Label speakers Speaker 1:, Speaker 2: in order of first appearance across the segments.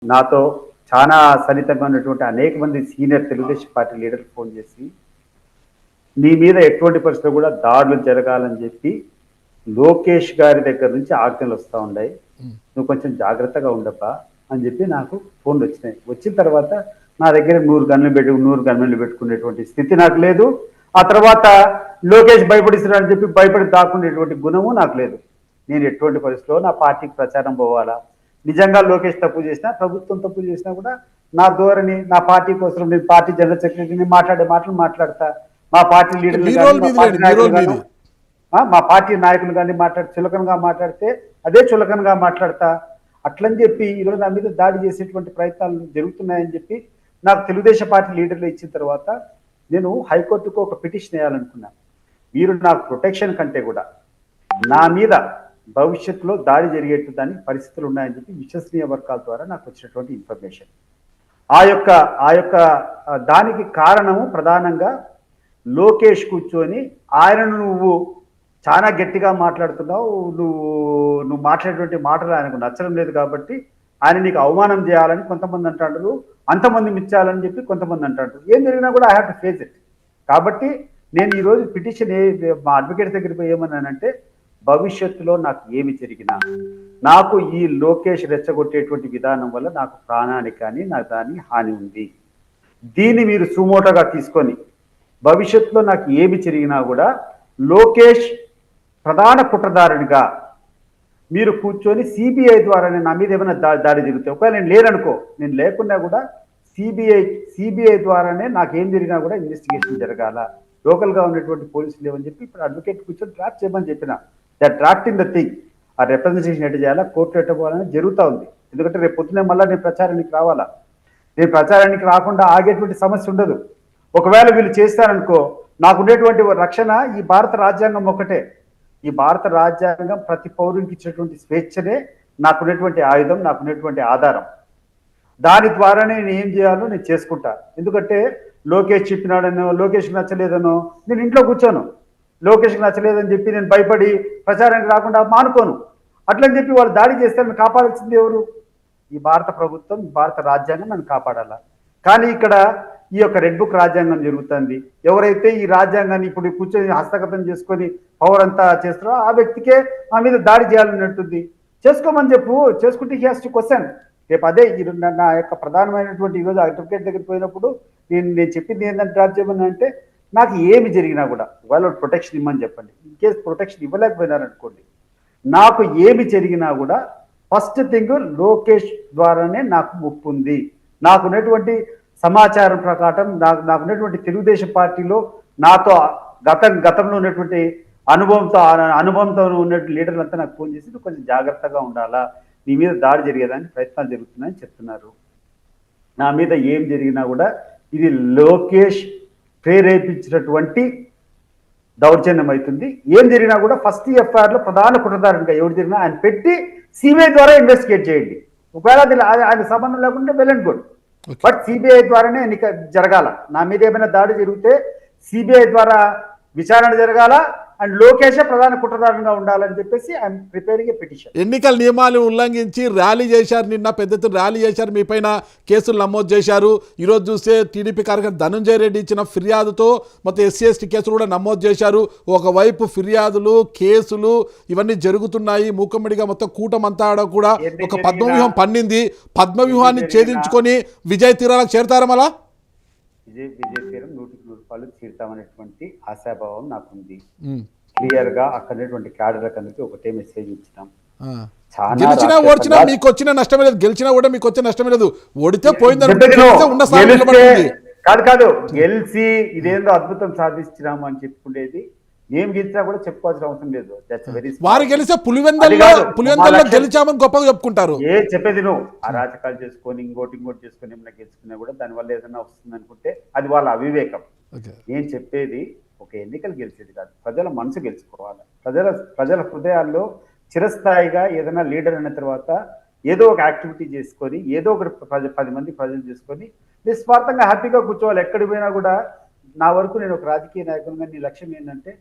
Speaker 1: నాతో చాలా సన్నిహితంగా ఉన్నటువంటి అనేక మంది సీనియర్ తెలుగుదేశం పార్టీ లీడర్లు ఫోన్ చేసి నీ మీద ఎటువంటి పరిస్థితుల్లో కూడా దాడులు జరగాలని చెప్పి లోకేష్ గారి దగ్గర నుంచి ఆజ్ఞలు వస్తూ ఉన్నాయి, నువ్వు కొంచెం జాగ్రత్తగా ఉండబ్బా అని చెప్పి నాకు ఫోన్లు వచ్చినాయి. వచ్చిన తర్వాత నా దగ్గర 100 గన్మెన్లు పెట్టుకునేటువంటి స్థితి నాకు లేదు. ఆ తర్వాత లోకేష్ భయపడిస్తున్నాడు అని చెప్పి భయపడి దాక్కునేటువంటి గుణము నాకు లేదు. నేను ఎటువంటి పరిస్థితిలో నా పార్టీకి ప్రచారం పోవాలా, నిజంగా లోకేష్ తప్పు చేసినా ప్రభుత్వం తప్పు చేసినా కూడా నా ధోరణి నా పార్టీ కోసం నేను పార్టీ జనరల్ సెక్రటరీని మాట్లాడే మాటలు మాట్లాడతా, మా పార్టీ లీడర్లు మా పార్టీ నాయకులు కానీ చులకనగా మాట్లాడితే అదే చులకనగా మాట్లాడతా. అట్లని చెప్పి ఈరోజు నా మీద దాడి చేసేటువంటి ప్రయత్నాలు జరుగుతున్నాయని చెప్పి నాకు తెలుగుదేశం పార్టీ లీడర్లు ఇచ్చిన తర్వాత నేను హైకోర్టుకు ఒక పిటిషన్ వేయాలనుకున్నాను. మీరు నాకు ప్రొటెక్షన్ కంటే కూడా నా మీద భవిష్యత్తులో దాడి జరిగేట్టు దానికి పరిస్థితులు ఉన్నాయని చెప్పి విశ్వసనీయ వర్గాల ద్వారా నాకు వచ్చినటువంటి ఇన్ఫర్మేషన్. ఆ యొక్క దానికి కారణము ప్రధానంగా లోకేష్ కూర్చొని ఆయనను నువ్వు చాలా గట్టిగా మాట్లాడుతున్నావు, నువ్వు మాట్లాడేటువంటి మాటలు ఆయనకు నచ్చడం లేదు కాబట్టి ఆయన నీకు అవమానం చేయాలని కొంతమంది అంటారు, అంతమంది మించాలని చెప్పి కొంతమంది అంటారు. ఏం జరిగినా కూడా I have to face it. కాబట్టి నేను ఈరోజు పిటిషన్ మా అడ్వకేట్ దగ్గరికి పోయి ఏమన్నానంటే, భవిష్యత్తులో నాకు ఏమి జరిగినా నాకు ఈ లోకేష్ రెచ్చగొట్టేటువంటి విధానం వల్ల నాకు ప్రాణానికి కానీ నాకు దాని హాని ఉంది, దీన్ని మీరు సుమోటోగా తీసుకొని భవిష్యత్తులో నాకు ఏమి జరిగినా కూడా లోకేష్ ప్రధాన కుట్రదారునిగా మీరు కూర్చొని సిబిఐ ద్వారానే నా మీద ఏమైనా దాడి జరుగుతాయి. ఒకవేళ నేను లేననుకో, నేను లేకున్నా కూడా సిబిఐ ద్వారానే నాకేం జరిగినా కూడా ఇన్వెస్టిగేషన్ జరగాల, లోకల్గా ఉన్నటువంటి పోలీసులు లేవని చెప్పి ఇప్పుడు అడ్వకేట్ కూర్చొని డ్రాఫ్ట్ చేయమని చెప్పిన. దట్ డ్రాఫ్టింగ్ ద థింగ్, ఆ రిప్రజెంటేషన్ ఎట్ట చేయాలా, కోర్టు ఎట్ట పోవాలని జరుగుతూ ఉంది. ఎందుకంటే రేపు పొద్దునే మళ్ళీ నేను ప్రచారానికి రావాలా, నేను ప్రచారానికి రాకుండా ఆగేటువంటి సమస్య ఉండదు. ఒకవేళ వీళ్ళు చేస్తారనుకో, నాకు ఉండేటువంటి రక్షణ ఈ భారత రాజ్యాంగం ఒకటే. ఈ భారత రాజ్యాంగం ప్రతి పౌరునికి ఇచ్చినటువంటి స్వేచ్ఛనే నాకున్నటువంటి ఆయుధం, నాకున్నటువంటి ఆధారం. దాని ద్వారానే నేను ఏం చేయాలో నేను చేసుకుంటా. ఎందుకంటే లోకేష్ చెప్పినాడనో, లోకేష్కి నచ్చలేదనో నేను ఇంట్లో కూర్చోను. లోకేష్కి నచ్చలేదని చెప్పి నేను భయపడి ప్రచారానికి రాకుండా మానుకోను. అట్లని చెప్పి వాళ్ళు దాడి చేస్తే నన్ను కాపాడాల్సింది ఎవరు? ఈ భారత ప్రభుత్వం, ఈ భారత రాజ్యాంగం నన్ను కాపాడాల. కానీ ఇక్కడ ఈ యొక్క రెడ్ బుక్ రాజ్యాంగం జరుగుతుంది. ఎవరైతే ఈ రాజ్యాంగాన్ని ఇప్పుడు కూర్చొని హస్తగతం చేసుకొని పవర్ అంతా చేస్తారో ఆ వ్యక్తికే మా మీద దాడి చేయాలన్నట్టుంది. చేసుకోమని చెప్పు, చేసుకుంటే హీ హాస్ టు క్వశ్చన్. రేపు అదే నా యొక్క ప్రధానమైనటువంటి ఈరోజు అడ్వకేట్ దగ్గరికి పోయినప్పుడు నేను చెప్పింది ఏంటంటే డ్రాప్ చేయమని అంటే, నాకు ఏమి జరిగినా కూడా వాళ్ళు ప్రొటెక్షన్ ఇవ్వమని చెప్పండి. ఇన్ కేసు ప్రొటెక్షన్ ఇవ్వలేకపోయినారనుకోండి, నాకు ఏమి జరిగినా కూడా ఫస్ట్ థింగ్ లోకేష్ ద్వారానే నాకు ముప్పు ఉంది. నాకున్నటువంటి సమాచారం ప్రకారం నాకున్నటువంటి తెలుగుదేశం పార్టీలో నాతో గతంలో ఉన్నటువంటి అనుభవంతో ఉన్నటువంటి లీడర్లంతా నాకు ఫోన్ చేసి నువ్వు కొంచెం జాగ్రత్తగా ఉండాలా, నీ మీద దాడి జరిగేదానికి ప్రయత్నాలు జరుగుతున్నాయని చెప్తున్నారు. నా మీద ఏం జరిగినా కూడా ఇది లోకేష్ ప్రేరేపించినటువంటి దౌర్జన్యం అవుతుంది. ఏం జరిగినా కూడా ఫస్ట్ ఎఫ్ఐఆర్లో ప్రధాన కుట్రదారునిగా ఎవరు జరిగినా ఆయన పెట్టి సిబిఐ ద్వారా ఇన్వెస్టిగేట్ చేయండి. ఒకవేళ అది ఆయన సంబంధం లేకుంటే well and good, but CBI ద్వారానే ఎన్నిక జరగాల. నా మీద ఏమైనా దాడి జరిగితే సిబిఐ ద్వారా విచారణ జరగాల అండ్ లోకేషే ప్రధాన కుట్రదారునిగా ఉండాలని చెప్పేసి ఐఎమ్ ప్రిపేరింగ్ ఏ పిటిషన్.
Speaker 2: ఎన్నికల నియమాలు ఉల్లంఘించి ర్యాలీ చేశారు, నిన్న పెద్ద ఎత్తున ర్యాలీ చేశారు, మీ పైన కేసులు నమోదు చేశారు. ఈరోజు చూస్తే టీడీపీ కార్యకర్త ధనంజయ రెడ్డి ఇచ్చిన ఫిర్యాదుతో మొత్తం ఎస్సీ ఎస్టీ కేసులు కూడా నమోదు చేశారు. ఒకవైపు ఫిర్యాదులు కేసులు ఇవన్నీ జరుగుతున్నాయి. మూకమ్మడిగా మొత్తం కూటమంతా కూడా ఒక పద్మవ్యూహం పన్నింది. పద్మవ్యూహాన్ని ఛేదించుకొని విజయ్ తీరాలకు చేరతారా? మళ్ళా
Speaker 1: విజయ్ తీరం 100% తీరుతామనేటువంటి ఆశాభావం నాకుంది. క్లియర్ గా అక్కడటువంటి క్యాడర్ అందరికి ఒకటే మెసేజ్ ఇచ్చినాం.
Speaker 2: గెలిచినా ఓడిచినా మీకు వచ్చిన నష్టమే లేదు, గెలిచినా కూడా మీకు వచ్చే నష్టమే లేదు. ఓడితే పోయిందని
Speaker 1: కాదు, గెలిచి ఇదేందో అద్భుతం సాధించినాము అని చెప్పుకునేది ఏం గెలిచినా కూడా చెప్పుకోవాల్సిన అవసరం లేదు.
Speaker 2: వారు గెలిస్తే పులివెందుల్లో గెలిచామని గొప్పగా చెప్పుకుంటారు.
Speaker 1: చెప్పేది నువ్వు అరాచకాలు చేసుకొని ఇంకోటి చేసుకొని ఏమైనా గెలుచుకున్నా కూడా దానివల్ల ఏదైనా వస్తుంది అనుకుంటే అది వాళ్ళ అవివేకం. నేను చెప్పేది ఒక ఎన్నికలు గెలిచేది కాదు, ప్రజల మనసు గెలుచుకోవాలి. ప్రజల హృదయాల్లో చిరస్థాయిగా ఏదైనా లీడర్ అయిన తర్వాత ఏదో ఒక యాక్టివిటీ చేసుకొని ఏదో ఒకటి 10 మంది ప్రజలు చేసుకొని నిస్వార్థంగా హ్యాపీగా కూర్చోవాలి. ఎక్కడికి పోయినా కూడా నా వరకు నేను ఒక రాజకీయ నాయకునిగా నీ లక్ష్యం ఏంటంటే,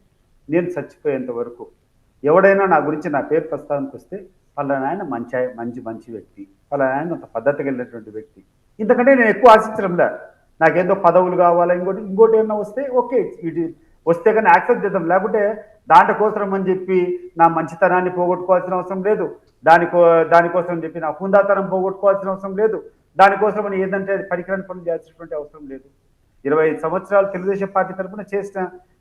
Speaker 1: నేను చచ్చిపోయేంత వరకు ఎవడైనా నా గురించి నా పేరు ప్రస్తావనకు వస్తే వాళ్ళ నాయన మంచి వ్యక్తి, వాళ్ళ ఆయన అంత పద్ధతిగా వెళ్ళినటువంటి వ్యక్తి. ఇంతకంటే నేను ఎక్కువ ఆశించడంలే. నాకేందో పదవులు కావాలా, ఇంకోటి ఏమన్నా వస్తే ఓకే, ఇది వస్తే కానీ యాక్సెప్ట్ చేద్దాం. లేకుంటే దాంట్లోకోసం అని చెప్పి నా మంచితనాన్ని పోగొట్టుకోవాల్సిన అవసరం లేదు. దానికోసం అని చెప్పి నా హుందాతనం పోగొట్టుకోవాల్సిన అవసరం లేదు. దానికోసం అని ఏదంటే పనికిరాని పనులు చేయాల్సినటువంటి అవసరం లేదు. 25 సంవత్సరాలు తెలుగుదేశం పార్టీ తరఫున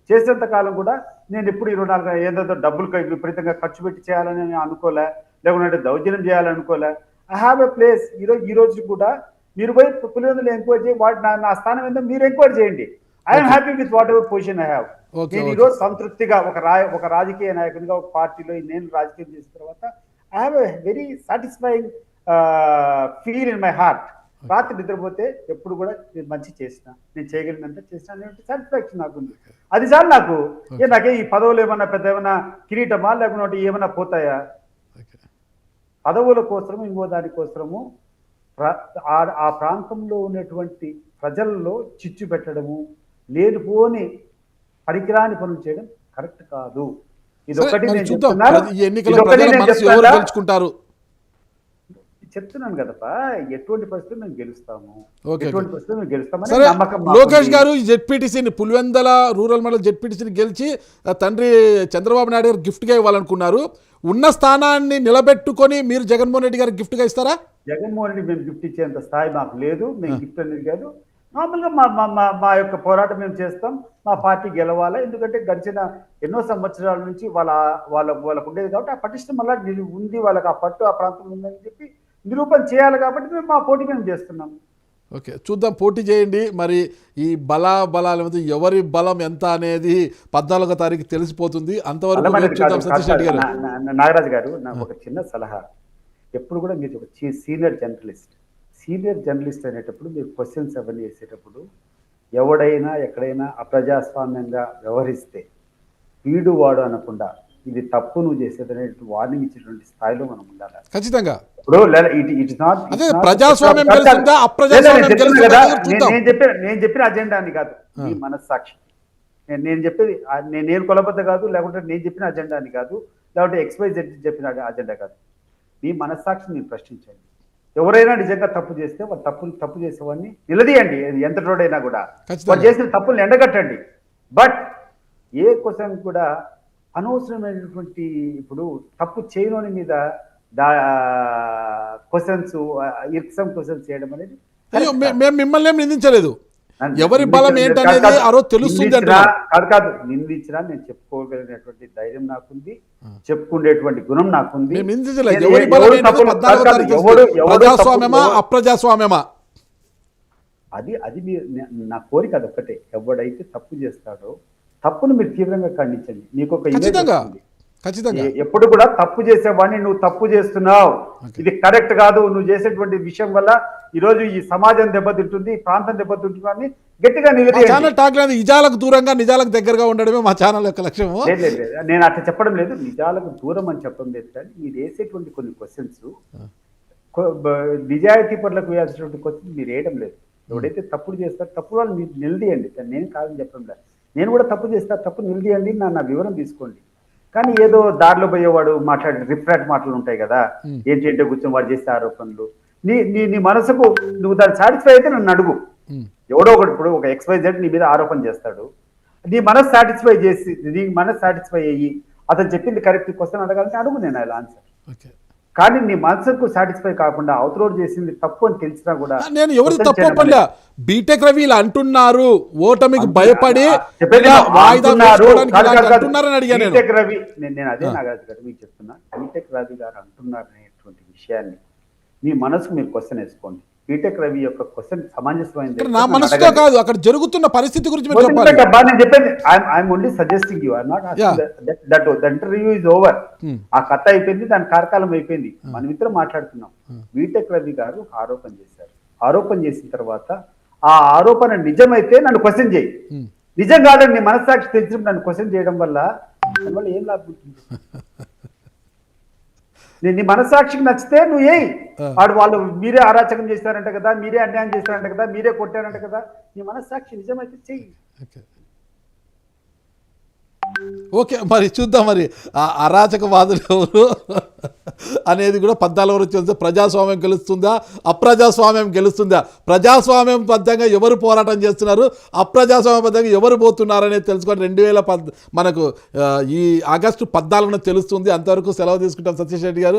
Speaker 1: చేసినంత కాలం కూడా నేను ఎప్పుడు 24 ఏదో డబ్బులు విపరీతంగా ఖర్చు పెట్టి చేయాలని అనుకోలే, లేకుంటే దౌర్జన్యం చేయాలని అనుకోలే. I have a place. ఈ రోజు కూడా మీరు పోయి పులివెందులు ఎంక్వైరీ చేయి, నా స్థానం ఏందో మీరు ఎంక్వైరీ చేయండి. I'm happy with what ever position I have. నేను ఈరోజు సంతృప్తిగా ఒక రాజకీయ నాయకునిగా ఒక పార్టీలో నేను రాజకీయం చేసిన తర్వాత I have a very satisfying feel in my heart. రాత్రి నిద్రపోతే ఎప్పుడు కూడా నేను మంచి చేసిన, నేను చేయగలిగినంత చేసిన అనే సాటిస్ఫాక్షన్ నాకుంది. అది చాలు నాకు. నాకే ఈ పదవులు ఏమన్నా పెద్ద ఏమన్నా కిరీటమా, లేకపోతే ఏమన్నా పోతాయా? పదవుల కోసము ఇంకో దానికోసము ఆ ప్రాంతంలో ఉన్నటువంటి ప్రజల్లో చిచ్చు పెట్టడము, లేనిపోని పనికిరాని పనులు చేయడం కరెక్ట్ కాదు. ఇది ఒకటి నేను చెప్తున్నాను కదపా. ఎటువంటి పరిస్థితులు మేము గెలుస్తాము, ఎటువంటి పరిస్థితులు మేము గెలుస్తామని నమ్మకం.
Speaker 2: లోకేష్ గారు జెడ్పీటీసీని, పులివెందల రూరల్ మండల జెడ్పీటీసీని గెలిచి తండ్రి చంద్రబాబు నాయుడు గారు గిఫ్ట్గా ఇవ్వాలనుకున్నారు. ఉన్న స్థానాన్ని నిలబెట్టుకొని మీరు జగన్మోహన్ రెడ్డి గారికి గిఫ్ట్గా ఇస్తారా?
Speaker 1: జగన్మోహన్ రెడ్డి మేము గిఫ్ట్ ఇచ్చేంత స్థాయి మాకు లేదు. మేము గిఫ్ట్ అనేది కాదు. నార్మల్గా మా యొక్క పోరాటం మేము చేస్తాం. మా పార్టీ గెలవాలా, ఎందుకంటే గడిచిన ఎన్నో సంవత్సరాల నుంచి వాళ్ళకు ఉండేది కాబట్టి ఆ పటిష్టం మళ్ళీ ఉంది, వాళ్ళకి ఆ పట్టు ఆ ప్రాంతంలో ఉందని చెప్పి నిరూపణ చేయాలి కాబట్టి మేము మా పోటీ మేము చేస్తున్నాం.
Speaker 2: ఓకే, చూద్దాం, పోటీ చేయండి. మరి ఈ బలాల మీద ఎవరి బలం ఎంత అనేది 14వ తారీఖు తెలిసిపోతుంది. అంతవరకు సతీష్ రెడ్డి గారు.
Speaker 1: నాగరాజు గారు, నాకు ఒక చిన్న సలహా. ఎప్పుడు కూడా మీరు ఒక సీనియర్ జర్నలిస్ట్ అనేటప్పుడు మీరు క్వశ్చన్స్ అవన్నీ వేసేటప్పుడు ఎవడైనా ఎక్కడైనా అప్రజాస్వామ్యంగా వ్యవహరిస్తే వీడు వాడు అనకుండా ఇది తప్పు నువ్వు చేసేది అనే వార్నింగ్ ఇచ్చేటువంటి స్థాయిలో మనం ఉండాలి.
Speaker 2: ఖచ్చితంగా.
Speaker 1: ఇప్పుడు నేను చెప్పిన అజెండా అని కాదు, నీ మనస్సాక్షి. నేను చెప్పేది నేను కొలబద్ద కాదు, లేకుంటే నేను చెప్పిన అజెండా అని కాదు, లేకుంటే XYZ చెప్పిన అజెండా కాదు. నీ మనస్సాక్షిని నేను ప్రశ్నించండి. ఎవరైనా నిజంగా తప్పు చేస్తే వాళ్ళు తప్పు చేసేవాడిని నిలదీయండి. ఎంత రోడైనా కూడా వాళ్ళు చేసిన తప్పుల్ని ఎండగట్టండి. బట్ ఏ క్వశ్చన్ కూడా అనవసరమైనటువంటి ఇప్పుడు తప్పు చేయని మీద క్వశ్చన్స్ చేయడం అనేది
Speaker 2: మేము మిమ్మల్ని నిందించలేదు. ఎవరి బలం ఏంటనేది ఆ రోజు తెలుస్తుంది.
Speaker 1: కాదు, నిందించినా నేను చెప్పుకోగలిగినటువంటి ధైర్యం నాకుంది, చెప్పుకునేటువంటి గుణం నాకుంది.
Speaker 2: అప్రజాస్వామ్యమా
Speaker 1: అది నా కోరిక. అదొక్కటే. ఎవడైతే తప్పు చేస్తాడో తప్పును మీరు తీవ్రంగా ఖండించండి. మీకు ఒక ఎప్పుడు కూడా తప్పు చేసేవాడిని నువ్వు తప్పు చేస్తున్నావు, ఇది కరెక్ట్ కాదు, నువ్వు చేసేటువంటి విషయం వల్ల ఈ రోజు ఈ సమాజం దెబ్బతింటుంది, ఈ ప్రాంతం దెబ్బతింటుంది అని గట్టిగా
Speaker 2: నిలదీయండి. నిజాలకు దూరంగా నిజాలకు దగ్గరగా ఉండడమే మా ఛానల్ యొక్క లక్ష్యం.
Speaker 1: నేను అట్లా చెప్పడం లేదు, నిజాలకు దూరం అని చెప్పడం లేదు. కానీ మీరు వేసేటువంటి కొన్ని క్వశ్చన్స్ నిజాయితీ పరులకు వేయాల్సినటువంటి క్వశ్చన్స్ మీరు వేయడం లేదు. ఎవడైతే తప్పులు చేస్తారో తప్పు వాళ్ళు మీరు నిలదీయండి. నేను కాదని చెప్పడం లేదు. నేను కూడా తప్పు చేస్తా, తప్పు నిలదీయండి, నా వివరం తీసుకోండి. కానీ ఏదో దారిలో పోయేవాడు మాట్లాడే రిఫ్రాక్ట్ మాటలు ఉంటాయి కదా, ఏంటంటే కూర్చొని వాడు చేసే ఆరోపణలు, నీ మనసుకు నువ్వు దాన్ని సాటిస్ఫై అయితే నన్ను అడుగు. ఎవడో ఒకటి ఇప్పుడు ఒక XYZ నీ మీద ఆరోపణ చేస్తాడు, నీ మనసు సాటిస్ఫై అయ్యి అతను చెప్పింది కరెక్ట్ క్వశ్చన్ అడగాలని అడుగు, నేను అలా ఆన్సర్. కానీ నీ మనసుకు సాటిస్ఫై కాకుండా అవతలోడు చేసింది తప్పు అని తెలిసినా కూడా
Speaker 2: నేను ఎవరు తప్పు బీటెక్ రవి ఇలా అంటున్నారు, ఓటమికి భయపడి
Speaker 1: బీటెక్ రవి, నేను అదే నాగార్జు గారు మీకు చెప్తున్నా, బీటెక్ రవి గారు అంటున్నారు అనేటువంటి విషయాన్ని మీ మనసుకు మీరు క్వశ్చన్ వేసుకోండి. బీటెక్ రవి యొక్క క్వశ్చన్ సమంజసమైనది
Speaker 2: నా మనసుతో కాదు, అక్కడ జరుగుతున్న పరిస్థితి గురించి
Speaker 1: నేను చెప్పేది. I'm only suggesting you, I'm not asking that the interview is over. ఆ కథ అయిపోయింది, దాని కార్యకాలం అయిపోయింది, మనం ఇద్దరం మాట్లాడుతున్నాం. బీటెక్ రవి గారు ఆరోపణ చేశారు. ఆరోపణ చేసిన తర్వాత ఆ ఆరోపణ నిజమైతే నన్ను క్వశ్చన్ చేయి, నిజం కాదని నీ మనస్సాక్షి తెలిసినప్పుడు నన్ను క్వశ్చన్ చేయడం వల్ల ఏం లాభం ఉంటుంది? నీ మనస్సాక్షికి నచ్చితే నువ్వు ఏయి, వాళ్ళు మీరే అరాచకం చేస్తారంట కదా, మీరే అన్యాయం చేస్తారంట కదా, మీరే కొట్టారంట కదా, నీ మనస్సాక్షి నిజమైతే చెయ్యి.
Speaker 2: ఓకే, మరి చూద్దాం మరి ఆ అరాచకవాదులు ఎవరు అనేది కూడా 14 వరకు చూస్తే ప్రజాస్వామ్యం గెలుస్తుందా అప్రజాస్వామ్యం గెలుస్తుందా, ప్రజాస్వామ్యం బద్ధంగా ఎవరు పోరాటం చేస్తున్నారు, అప్రజాస్వామ్య బద్ధంగా ఎవరు పోతున్నారు అనేది తెలుసుకొని 2010 మనకు ఈ ఆగస్టు 14న తెలుస్తుంది. అంతవరకు సెలవు తీసుకుంటాం. సతీష్ రెడ్డి గారు.